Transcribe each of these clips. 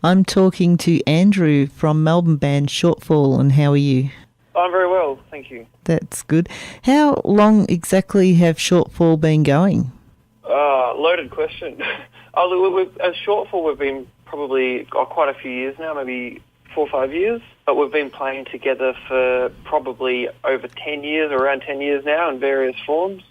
I'm talking to Andrew from Melbourne band Shortfall, and how are you? I'm very well, thank you. That's good. How long exactly have Shortfall been going? Loaded question. As Shortfall, we've been probably quite a few years now, maybe 4 or 5 years, but we've been playing together for probably over 10 years, or around 10 years now, in various forms.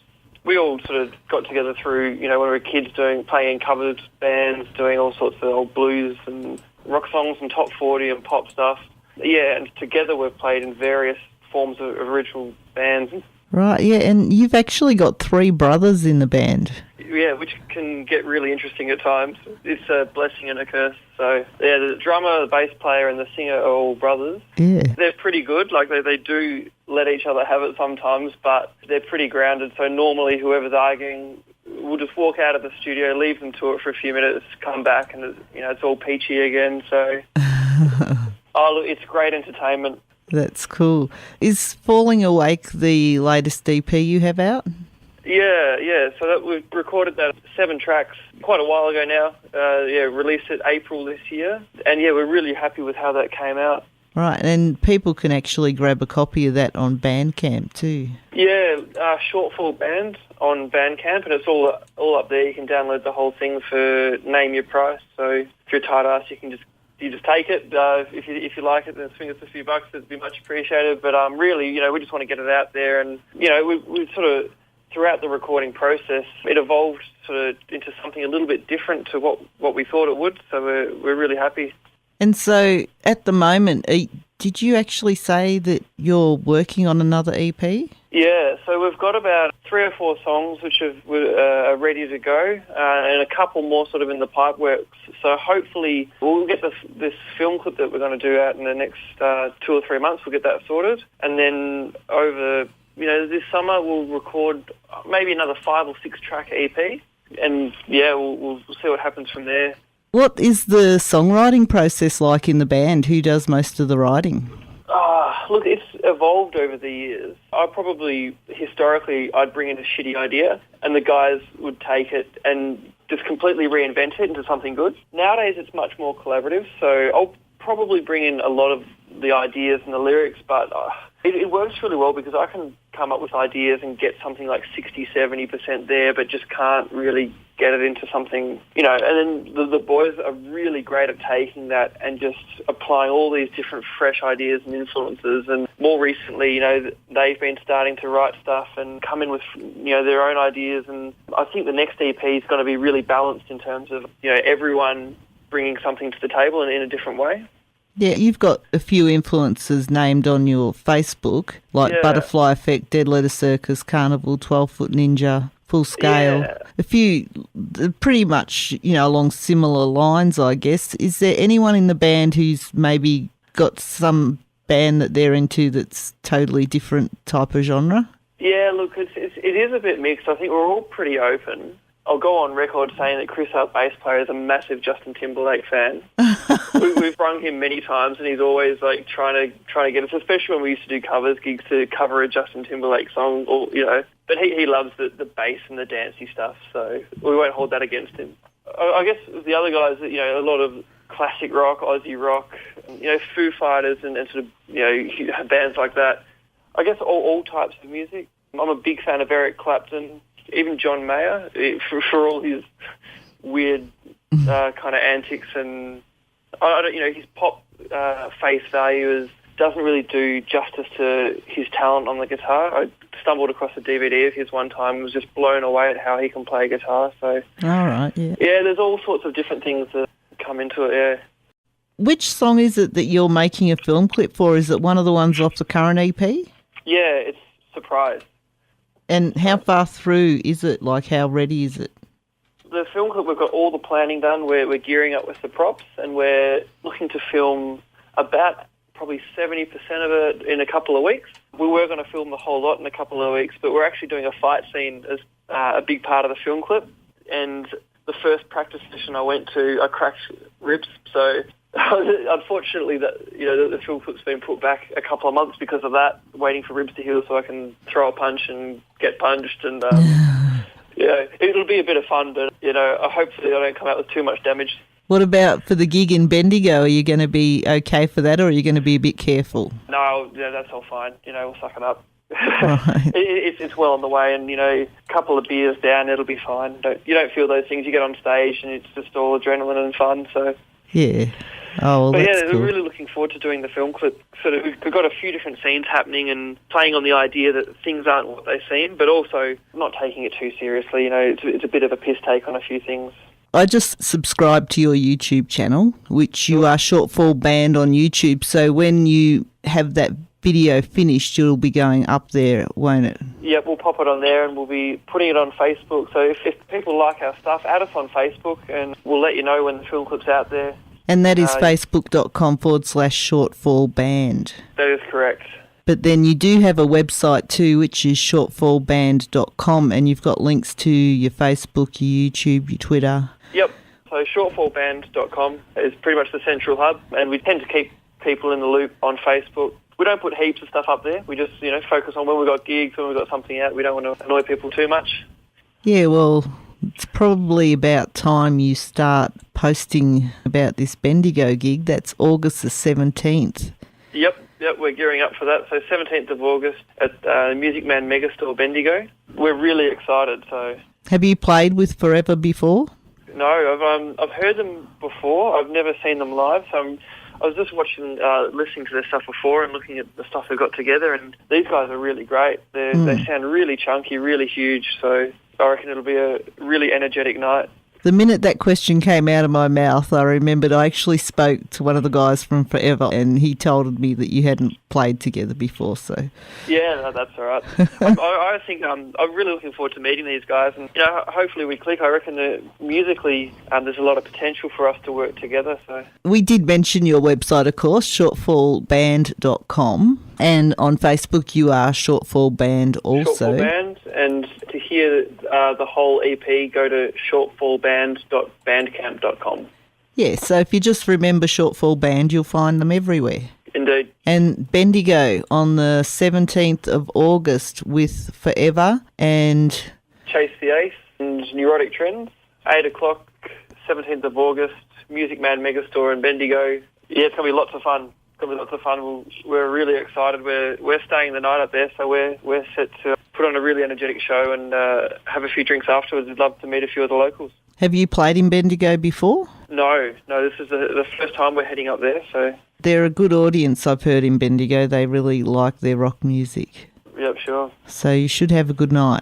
We all sort of got together through, when we were kids, playing in covers bands, doing all sorts of old blues and rock songs and top 40 and pop stuff. Yeah, and together we've played in various forms of original bands. Right, yeah, and you've actually got 3 brothers in the band. Yeah, which can get really interesting at times. It's a blessing and a curse. So, yeah, the drummer, the bass player and the singer are all brothers. Yeah. They're pretty good. Like, they do let each other have it sometimes, but they're pretty grounded. So normally whoever's arguing will just walk out of the studio, leave them to it for a few minutes, come back, and, it's all peachy again. So, look, it's great entertainment. That's cool. Is Falling Awake the latest EP you have out? Yeah. So we recorded that 7 tracks quite a while ago now. Released it April this year. And we're really happy with how that came out. Right, and people can actually grab a copy of that on Bandcamp too. Yeah, Shortfall Band on Bandcamp, and it's all up there. You can download the whole thing for name your price. So if you're a tight ass, you just take it. If you like it, then swing us a few bucks. It'd be much appreciated. But really, we just want to get it out there, and we sort of, throughout the recording process, it evolved sort of into something a little bit different to what we thought it would. So we're really happy. And so, at the moment, did you actually say that you're working on another EP? Yeah, so we've got about 3 or 4 songs which are ready to go, and a couple more sort of in the pipe works. So hopefully we'll get this film clip that we're going to do out in the next 2 or 3 months. We'll get that sorted, and then over this summer we'll record maybe another 5 or 6 track EP, and we'll see what happens from there. What is the songwriting process like in the band? Who does most of the writing? Look, it's evolved over the years. Historically, I'd bring in a shitty idea and the guys would take it and just completely reinvent it into something good. Nowadays, it's much more collaborative, so I'll probably bring in a lot of the ideas and the lyrics, but it works really well because I can come up with ideas and get something like 60-70% there, but just can't really get it into something, and then the boys are really great at taking that and just applying all these different fresh ideas and influences. And more recently, they've been starting to write stuff and come in with, their own ideas. And I think the next EP is going to be really balanced in terms of, everyone bringing something to the table in a different way. Yeah, you've got a few influences named on your Facebook, like Butterfly Effect, Dead Letter Circus, Carnival, 12-Foot Ninja, Full Scale. Yeah. A few pretty much, along similar lines, I guess. Is there anyone in the band who's maybe got some band that they're into that's totally different type of genre? Yeah, look, it is a bit mixed. I think we're all pretty open. I'll go on record saying that Chris, our bass player, is a massive Justin Timberlake fan. We've rung him many times, and he's always like trying to get us, especially when we used to do covers gigs, to cover a Justin Timberlake song, or But he loves the bass and the dancey stuff, so we won't hold that against him. I guess the other guys, a lot of classic rock, Aussie rock, Foo Fighters, and sort of bands like that. I guess all types of music. I'm a big fan of Eric Clapton. Even John Mayer, for all his weird kind of antics, and his pop face value doesn't really do justice to his talent on the guitar. I stumbled across a DVD of his one time and was just blown away at how he can play guitar. So, all right, yeah. Yeah, there's all sorts of different things that come into it, yeah. Which song is it that you're making a film clip for? Is it one of the ones off the current EP? Yeah, it's Surprise. And how far through is it? Like, how ready is it? The film clip, we've got all the planning done. We're gearing up with the props, and we're looking to film about probably 70% of it in a couple of weeks. We were going to film the whole lot in a couple of weeks, but we're actually doing a fight scene as a big part of the film clip. And the first practice session I went to, I cracked ribs, so unfortunately, the film clip's been put back a couple of months because of that, waiting for ribs to heal so I can throw a punch and get punched. And it'll be a bit of fun, but hopefully I don't come out with too much damage. What about for the gig in Bendigo? Are you going to be okay for that, or are you going to be a bit careful? No, yeah, that's all fine. We'll suck it up. Right. It's well on the way, and a couple of beers down, it'll be fine. You don't feel those things. You get on stage, and it's just all adrenaline and fun. So Yeah. Oh, well, but that's cool. we're really looking forward to doing the film clip. We've got a few different scenes happening and playing on the idea that things aren't what they seem, but also not taking it too seriously. It's a bit of a piss take on a few things. I just subscribed to your YouTube channel, which you are Shortfall Band on YouTube. So when you have that video finished, it'll be going up there, won't it? Yep, we'll pop it on there and we'll be putting it on Facebook. So if people like our stuff, add us on Facebook and we'll let you know when the film clip's out there. And that is facebook.com/Shortfall Band. That is correct. But then you do have a website too, which is shortfallband.com, and you've got links to your Facebook, your YouTube, your Twitter. Yep. So shortfallband.com is pretty much the central hub, and we tend to keep people in the loop on Facebook. We don't put heaps of stuff up there. We just, focus on when we've got gigs, when we've got something out. We don't want to annoy people too much. Yeah, well, it's probably about time you start posting about this Bendigo gig. That's August the 17th. Yep, we're gearing up for that. So 17th of August at Music Man Megastore Bendigo. We're really excited. So Have you played with Forever before? No, I've heard them before. I've never seen them live. So I was just listening to their stuff before and looking at the stuff they've got together, and these guys are really great. They sound really chunky, really huge, so I reckon it'll be a really energetic night. The minute that question came out of my mouth, I remembered I actually spoke to one of the guys from Forever, and he told me that you hadn't played together before, so... Yeah, no, that's all right. I think I'm really looking forward to meeting these guys, and hopefully we click. I reckon that musically there's a lot of potential for us to work together. So we did mention your website, of course, shortfallband.com, and on Facebook you are Shortfall Band also. Shortfall Band, and to hear the whole EP, go to shortfallband.bandcamp.com. Yeah, so if you just remember Shortfall Band, you'll find them everywhere. Indeed. And Bendigo on the 17th of August with Forever and... Chase the Ace and Neurotic Trends. 8 o'clock, 17th of August, Music Man Megastore in Bendigo. Yeah, it's going to be lots of fun. We're really excited. We're staying the night up there, so we're set to put on a really energetic show and have a few drinks afterwards. We'd love to meet a few of the locals. Have you played in Bendigo before? No, this is the first time we're heading up there, so... They're a good audience, I've heard, in Bendigo. They really like their rock music. Yep, sure. So you should have a good night.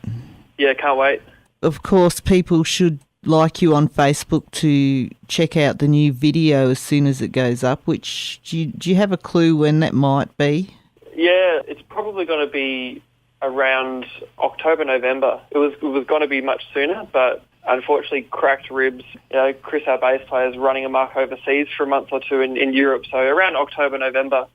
Yeah, can't wait. Of course, people should like you on Facebook to check out the new video as soon as it goes up, which, do you have a clue when that might be? Yeah, it's probably going to be around October, November. It was going to be much sooner, but... unfortunately, cracked ribs. Chris, our bass player, is running amok overseas for a month or two in Europe, so around October, November.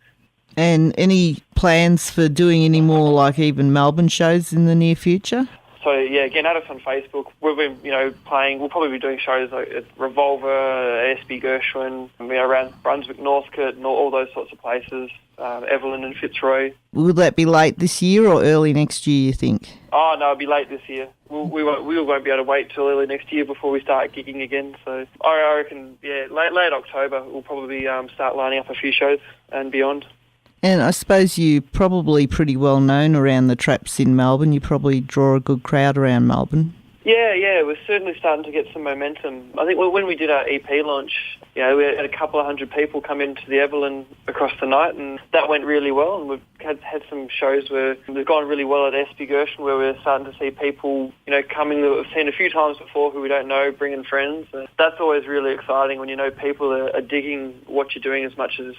And any plans for doing any more, like even Melbourne shows in the near future? So, yeah, again, add us on Facebook. We've been, playing. We'll probably be doing shows like at Revolver, SB Gershwin, around Brunswick, Northcote, and all those sorts of places, Evelyn and Fitzroy. Will that be late this year or early next year, you think? Oh, no, it'll be late this year. We won't be able to wait till early next year before we start gigging again. So I reckon, yeah, late October, we'll probably start lining up a few shows and beyond. And I suppose you're probably pretty well known around the traps in Melbourne. You probably draw a good crowd around Melbourne. Yeah, we're certainly starting to get some momentum. I think when we did our EP launch, we had a couple of hundred people come into the Evelyn across the night, and that went really well. And we've had some shows where they've gone really well at SB Gershwin, where we're starting to see people, coming that we've seen a few times before who we don't know, bringing friends. And that's always really exciting when people are digging what you're doing as much as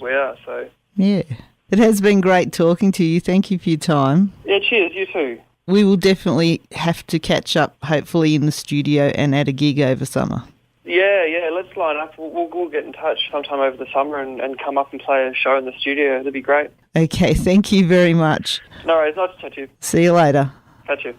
we are. So yeah, it has been great talking to you. Thank you for your time. Yeah, cheers. You too. We will definitely have to catch up, hopefully in the studio and at a gig over summer. Yeah, let's line up. We'll get in touch sometime over the summer and come up and play a show in the studio. That'd be great. Okay, thank you very much. No worries, nice to chat to you. See you later. Catch you.